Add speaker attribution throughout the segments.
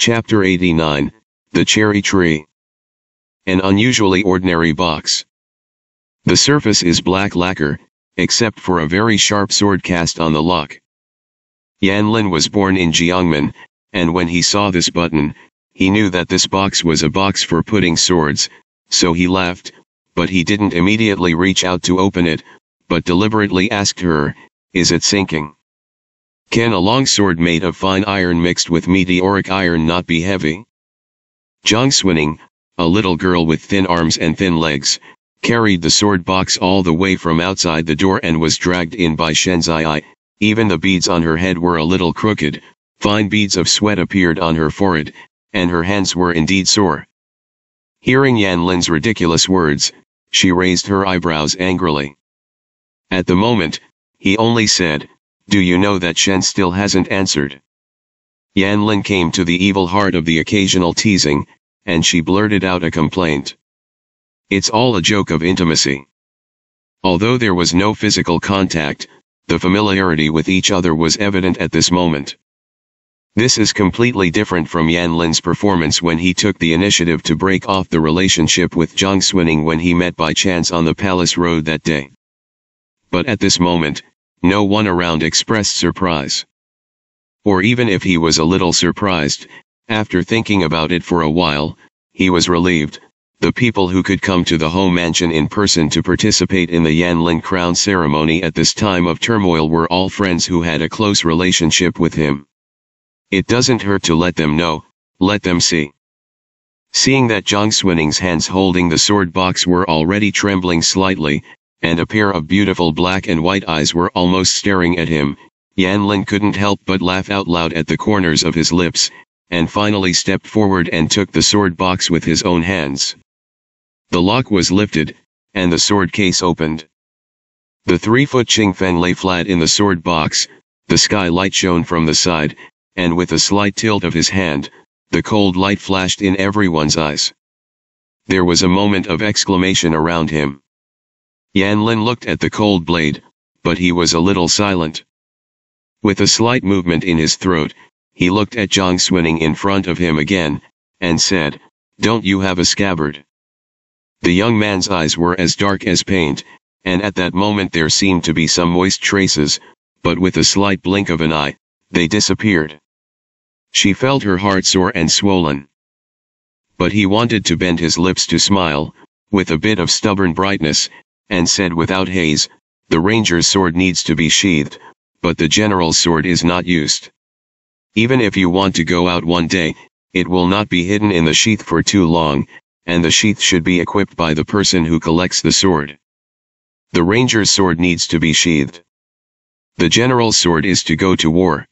Speaker 1: Chapter 89, The Cherry Tree. An unusually ordinary box. The surface is black lacquer, except for a very sharp sword cast on the lock. Yan Lin was born in Jiangmen, and when he saw this button, he knew that this box was a box for putting swords, so he laughed, but he didn't immediately reach out to open it, but deliberately asked her, "Is it sinking? Can a long sword made of fine iron mixed with meteoric iron not be heavy?" Zhang Xuning, a little girl with thin arms and thin legs, carried the sword box all the way from outside the door and was dragged in by Shenzai. Even the beads on her head were a little crooked, fine beads of sweat appeared on her forehead, and her hands were indeed sore. Hearing Yan Lin's ridiculous words, she raised her eyebrows angrily. At the moment, he only said, "Do you know that Shen still hasn't answered?" Yan Lin came to the evil heart of the occasional teasing, and she blurted out a complaint. "It's all a joke of intimacy." Although there was no physical contact, the familiarity with each other was evident at this moment. This is completely different from Yan Lin's performance when he took the initiative to break off the relationship with Zhang Xuning when he met by chance on the palace road that day. But at this moment, no one around expressed surprise. Or even if he was a little surprised, after thinking about it for a while, he was relieved. The people who could come to the home mansion in person to participate in the Yan Lin crown ceremony at this time of turmoil were all friends who had a close relationship with him. It doesn't hurt to let them know, let them see. Seeing that Zhang Xuaning's hands holding the sword box were already trembling slightly, and a pair of beautiful black and white eyes were almost staring at him, Yan Lin couldn't help but laugh out loud at the corners of his lips, and finally stepped forward and took the sword box with his own hands. The lock was lifted, and the sword case opened. The 3-foot Qingfeng lay flat in the sword box, the sky light shone from the side, and with a slight tilt of his hand, the cold light flashed in everyone's eyes. There was a moment of exclamation around him. Yan Lin looked at the cold blade, but he was a little silent. With a slight movement in his throat, he looked at Zhang Xuning in front of him again, and said, "Don't you have a scabbard?" The young man's eyes were as dark as paint, and at that moment there seemed to be some moist traces, but with a slight blink of an eye, they disappeared. She felt her heart sore and swollen. But he wanted to bend his lips to smile, with a bit of stubborn brightness, and said without haze, "The ranger's sword needs to be sheathed, but the general's sword is not used. Even if you want to go out one day, it will not be hidden in the sheath for too long, and the sheath should be equipped by the person who collects the sword. The ranger's sword needs to be sheathed. The general's sword is to go to war."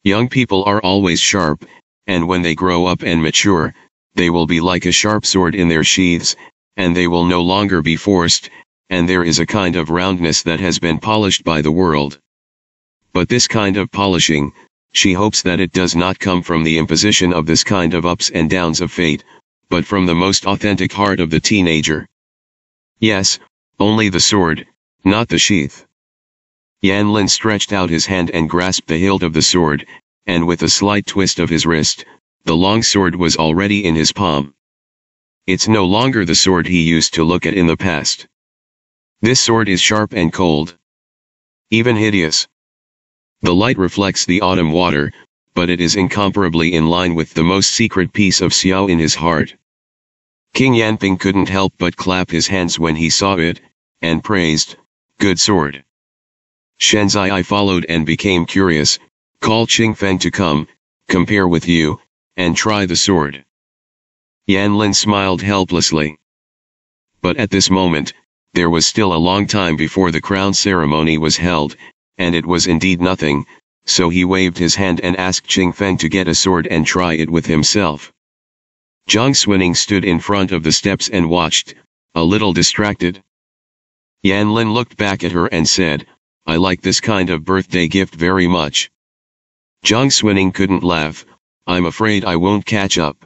Speaker 1: Young people are always sharp, and when they grow up and mature, they will be like a sharp sword in their sheaths, and they will no longer be forced, and there is a kind of roundness that has been polished by the world. But this kind of polishing, she hopes that it does not come from the imposition of this kind of ups and downs of fate, but from the most authentic heart of the teenager. Yes, only the sword, not the sheath. Yan Lin stretched out his hand and grasped the hilt of the sword, and with a slight twist of his wrist, the long sword was already in his palm. It's no longer the sword he used to look at in the past. This sword is sharp and cold. Even hideous. The light reflects the autumn water, but it is incomparably in line with the most secret piece of Xiao in his heart. King Yanping couldn't help but clap his hands when he saw it, and praised, "Good sword." Shenzai followed and became curious, called Qingfeng to come, compare with you, and try the sword. Yan Lin smiled helplessly. But at this moment, there was still a long time before the crown ceremony was held, and it was indeed nothing, so he waved his hand and asked Qingfeng to get a sword and try it with himself. Zhang Xuning stood in front of the steps and watched, a little distracted. Yan Lin looked back at her and said, "I like this kind of birthday gift very much." Zhang Xuning couldn't laugh, "I'm afraid I won't catch up."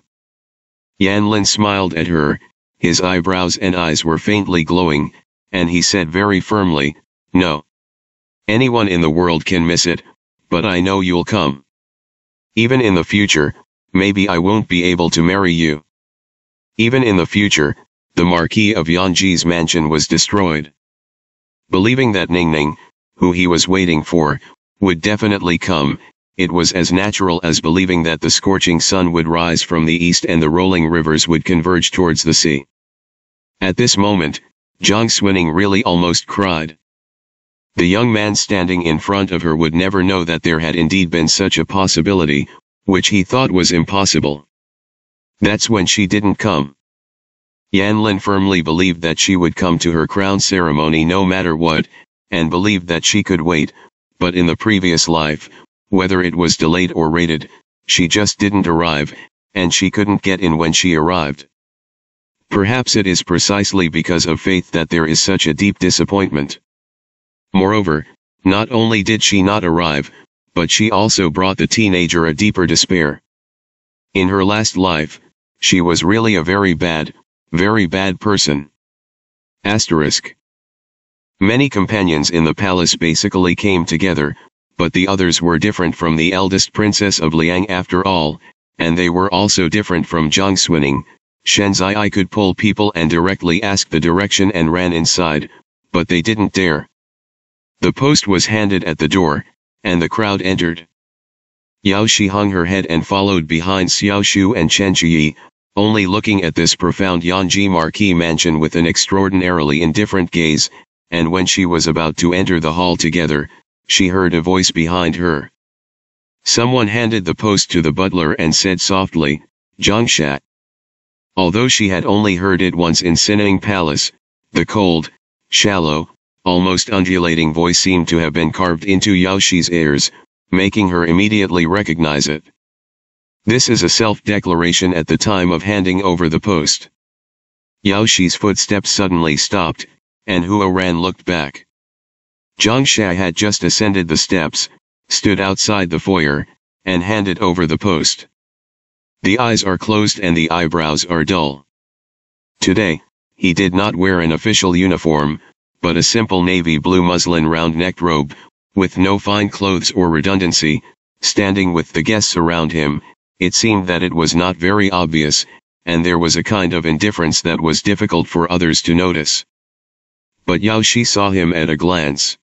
Speaker 1: Yan Lin smiled at her, his eyebrows and eyes were faintly glowing, and he said very firmly, "No. Anyone in the world can miss it, but I know you'll come. Even in the future, maybe I won't be able to marry you. Even in the future, the Marquis of Yanji's mansion was destroyed. Believing that Ningning, who he was waiting for, would definitely come, it was as natural as believing that the scorching sun would rise from the east and the rolling rivers would converge towards the sea. At this moment, Jiang Xuning really almost cried. The young man standing in front of her would never know that there had indeed been such a possibility, which he thought was impossible. That's when she didn't come. Yan Lin firmly believed that she would come to her crown ceremony no matter what, and believed that she could wait, but in the previous life, whether it was delayed or rated, she just didn't arrive, and she couldn't get in when she arrived. Perhaps it is precisely because of faith that there is such a deep disappointment. Moreover, not only did she not arrive, but she also brought the teenager a deeper despair. In her last life, she was really a very bad person. Asterisk. Many companions in the palace basically came together, but the others were different from the eldest princess of Liang after all, and they were also different from Jiang Xuning. Shenzai could pull people and directly ask the direction and ran inside, but they didn't dare. The post was handed at the door, and the crowd entered. Yao Shi hung her head and followed behind Xiao Shu and Chen Chuyi, only looking at this profound Yanji Marquis mansion with an extraordinarily indifferent gaze, and when she was about to enter the hall together, she heard a voice behind her. Someone handed the post to the butler and said softly, "Zhangsha." Although she had only heard it once in Sining Palace, the cold, shallow, almost undulating voice seemed to have been carved into Yao Shi's ears, making her immediately recognize it. This is a self-declaration at the time of handing over the post. Yao Shi's footsteps suddenly stopped, and Huo Ran looked back. Zhang Sha had just ascended the steps, stood outside the foyer, and handed over the post. The eyes are closed and the eyebrows are dull. Today, he did not wear an official uniform, but a simple navy blue muslin round-necked robe, with no fine clothes or redundancy. Standing with the guests around him, it seemed that it was not very obvious, and there was a kind of indifference that was difficult for others to notice. But Yao Shi saw him at a glance.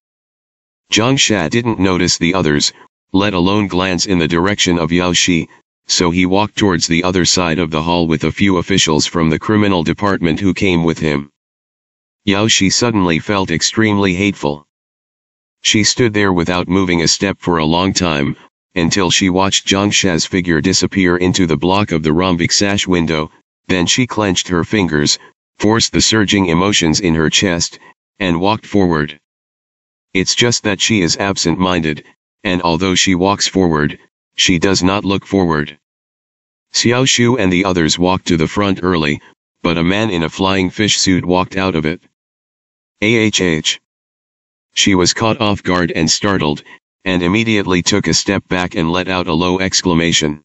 Speaker 1: Zhang Sha didn't notice the others, let alone glance in the direction of Yao Shi, so he walked towards the other side of the hall with a few officials from the criminal department who came with him. Yao Shi suddenly felt extremely hateful. She stood there without moving a step for a long time, until she watched Zhang Sha's figure disappear into the block of the rhombic sash window, then she clenched her fingers, forced the surging emotions in her chest, and walked forward. It's just that she is absent-minded, and although she walks forward, she does not look forward. Xiao Shu and the others walked to the front early, but a man in a flying fish suit walked out of it. AHH. She was caught off guard and startled, and immediately took a step back and let out a low exclamation.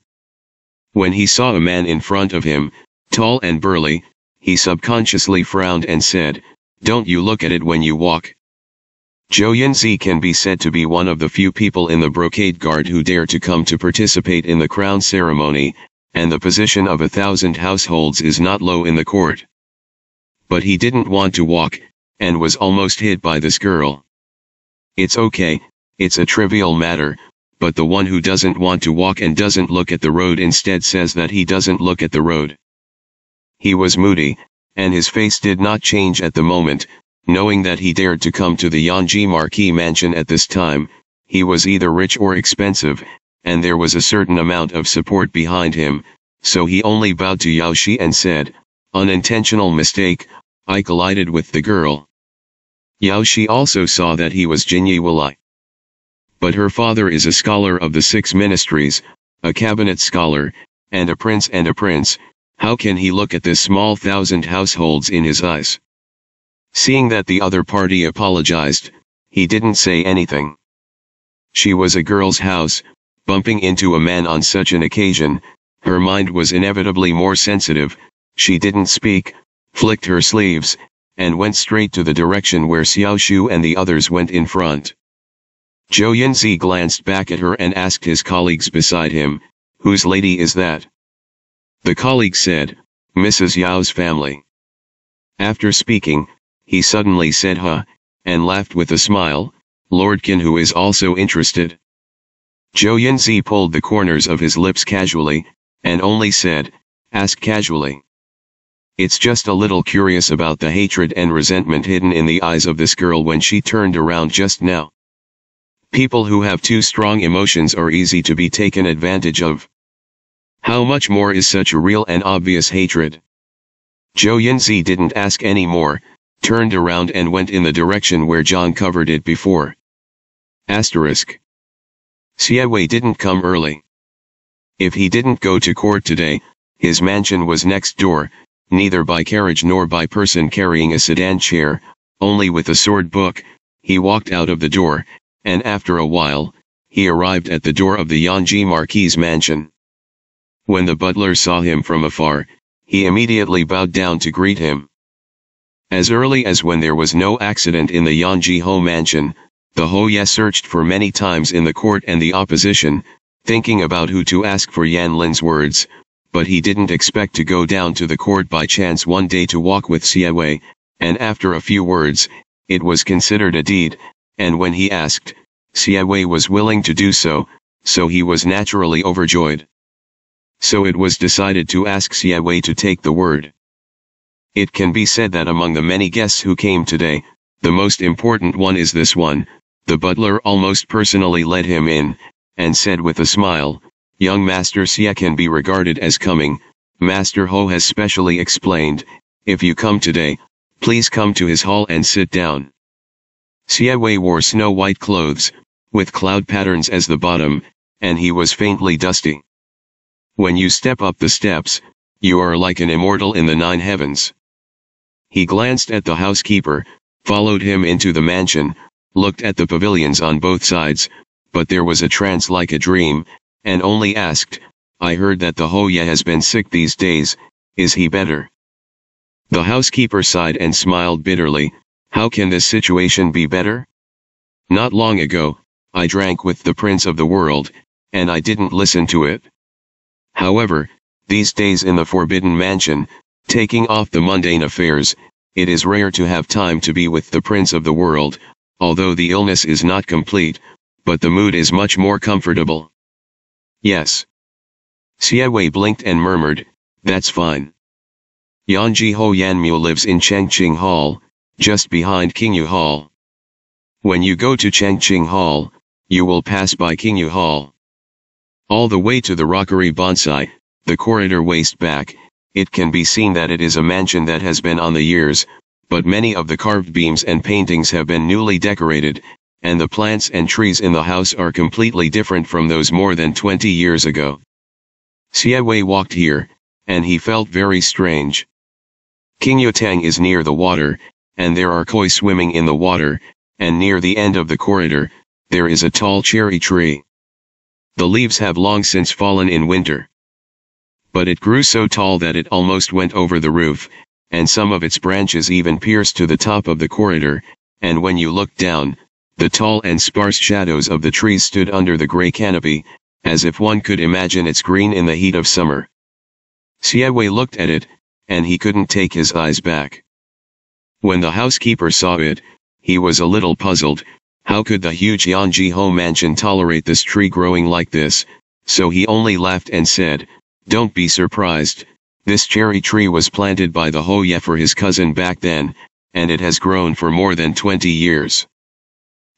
Speaker 1: When he saw a man in front of him, tall and burly, he subconsciously frowned and said, "Don't you look at it when you walk." Zhou Yunzi can be said to be one of the few people in the brocade guard who dare to come to participate in the crown ceremony, and the position of 1,000 households is not low in the court. But he didn't want to walk, and was almost hit by this girl. It's okay, it's a trivial matter, but the one who doesn't want to walk and doesn't look at the road instead says that he doesn't look at the road. He was moody, and his face did not change at the moment, knowing that he dared to come to the Yanji Marquis mansion at this time. He was either rich or expensive, and there was a certain amount of support behind him, so he only bowed to Yao Shi and said, "Unintentional mistake, I collided with the girl." Yao Shi also saw that he was Jinyi Walai. But her father is a scholar of the 6 ministries, a cabinet scholar, and a prince. How can he look at this small 1,000 households in his eyes? Seeing that the other party apologized, he didn't say anything. She was a girl's house, bumping into a man on such an occasion, her mind was inevitably more sensitive. She didn't speak, flicked her sleeves, and went straight to the direction where Xiao Shu and the others went in front. Zhou Yunzi glanced back at her and asked his colleagues beside him, "Whose lady is that?" The colleague said, Mrs. Yao's family. After speaking, he suddenly said huh, and laughed with a smile, Lord Qin who is also interested. Zhou Yunzi pulled the corners of his lips casually, and only said, ask casually. It's just a little curious about the hatred and resentment hidden in the eyes of this girl when she turned around just now. People who have too strong emotions are easy to be taken advantage of. How much more is such a real and obvious hatred? Zhou Yunzi didn't ask any more, turned around and went in the direction where John covered it before. Asterisk. Xie Wei didn't come early. If he didn't go to court today, his mansion was next door, neither by carriage nor by person carrying a sedan chair, only with a sword book. He walked out of the door, and after a while, he arrived at the door of the Yanji Marquis' mansion. When the butler saw him from afar, he immediately bowed down to greet him. As early as when there was no accident in the Yanji Ho mansion, the Hoye searched for many times in the court and the opposition, thinking about who to ask for Yan Lin's words, but he didn't expect to go down to the court by chance one day to walk with Xie Wei, and after a few words, it was considered a deed, and when he asked, Xie Wei was willing to do so he was naturally overjoyed. So it was decided to ask Xie Wei to take the word. It can be said that among the many guests who came today, the most important one is this one. The butler almost personally led him in, and said with a smile, young Master Xie can be regarded as coming. Master Ho has specially explained, if you come today, please come to his hall and sit down. Xie Wei wore snow-white clothes, with cloud patterns as the bottom, and he was faintly dusty. When you step up the steps, you are like an immortal in the 9 heavens. He glanced at the housekeeper, followed him into the mansion, looked at the pavilions on both sides, but there was a trance like a dream, and only asked, I heard that the Hoye has been sick these days, is he better? The housekeeper sighed and smiled bitterly, how can this situation be better? Not long ago, I drank with the prince of the world, and I didn't listen to it. However, these days in the Forbidden Mansion, taking off the mundane affairs, it is rare to have time to be with the prince of the world, although the illness is not complete, but the mood is much more comfortable. Yes. Xie Wei blinked and murmured, that's fine. Yanji Ho Yanmu lives in Chengqing Hall, just behind Qingyu Hall. When you go to Chengqing Hall, you will pass by Qingyu Hall. All the way to the rockery bonsai, the corridor waist back, it can be seen that it is a mansion that has been on the years, but many of the carved beams and paintings have been newly decorated, and the plants and trees in the house are completely different from those more than 20 years ago. Xie Wei walked here, and he felt very strange. Qingyutang is near the water, and there are koi swimming in the water, and near the end of the corridor, there is a tall cherry tree. The leaves have long since fallen in winter. But it grew so tall that it almost went over the roof, and some of its branches even pierced to the top of the corridor, and when you looked down, the tall and sparse shadows of the trees stood under the gray canopy, as if one could imagine its green in the heat of summer. Xie Wei looked at it, and he couldn't take his eyes back. When the housekeeper saw it, he was a little puzzled. How could the huge Yanji Ho mansion tolerate this tree growing like this? So he only laughed and said, don't be surprised. This cherry tree was planted by the Hoye for his cousin back then, and it has grown for more than 20 years.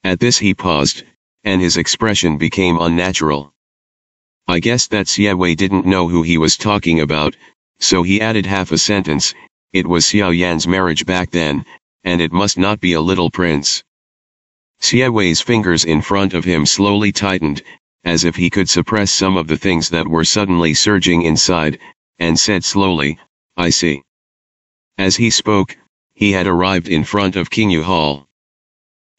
Speaker 1: At this he paused, and his expression became unnatural. I guess that Xie Wei didn't know who he was talking about, so he added half a sentence, it was Xiao Yan's marriage back then, and it must not be a little prince. Xie Wei's fingers in front of him slowly tightened, as if he could suppress some of the things that were suddenly surging inside, and said slowly, I see. As he spoke, he had arrived in front of Qingyu Hall.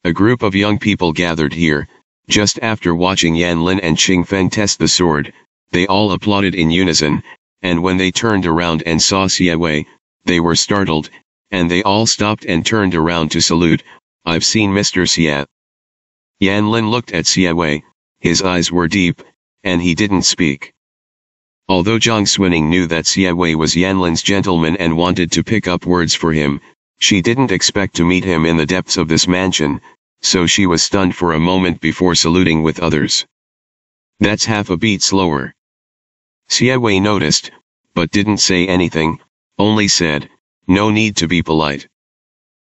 Speaker 1: A group of young people gathered here, just after watching Yan Lin and Qing Feng test the sword. They all applauded in unison, and when they turned around and saw Xie Wei, they were startled, and they all stopped and turned around to salute. I've seen Mr. Xie. Yan Lin looked at Xie Wei, his eyes were deep, and he didn't speak. Although Jiang Xuning knew that Xie was Yanlin's gentleman and wanted to pick up words for him, she didn't expect to meet him in the depths of this mansion, so she was stunned for a moment before saluting with others. "That's half a beat slower." Xie noticed, but didn't say anything, only said, "No need to be polite."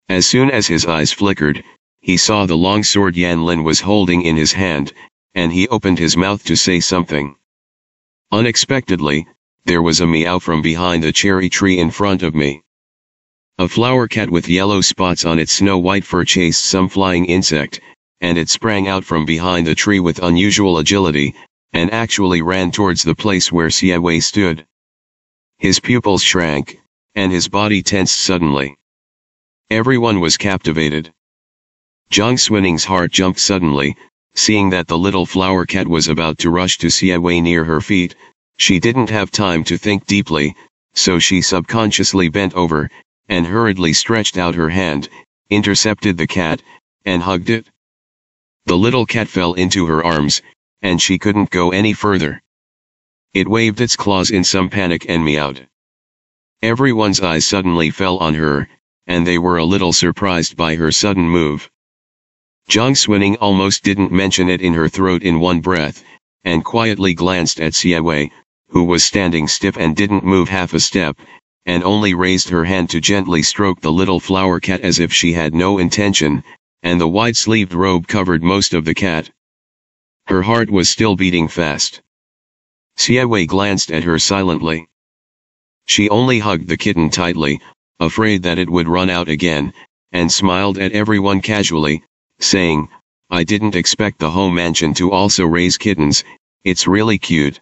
Speaker 1: As soon as his eyes flickered, he saw the long sword Yanlin was holding in his hand, and he opened his mouth to say something. Unexpectedly, there was a meow from behind the cherry tree in front of me. A flower cat with yellow spots on its snow-white fur chased some flying insect, and it sprang out from behind the tree with unusual agility, and actually ran towards the place where Xie stood. His pupils shrank, and his body tensed suddenly. Everyone was captivated. Jiang Xuning's heart jumped suddenly, seeing that the little flower cat was about to rush to Xie near her feet. She didn't have time to think deeply, so she subconsciously bent over, and hurriedly stretched out her hand, intercepted the cat, and hugged it. The little cat fell into her arms, and she couldn't go any further. It waved its claws in some panic and meowed. Everyone's eyes suddenly fell on her, and they were a little surprised by her sudden move. Jiang Xuning almost didn't mention it in her throat in one breath, and quietly glanced at Xie, who was standing stiff and didn't move half a step, and only raised her hand to gently stroke the little flower cat as if she had no intention, and the wide-sleeved robe covered most of the cat. Her heart was still beating fast. Xie glanced at her silently. She only hugged the kitten tightly, afraid that it would run out again, and smiled at everyone casually, saying, "I didn't expect the home mansion to also raise kittens, it's really cute."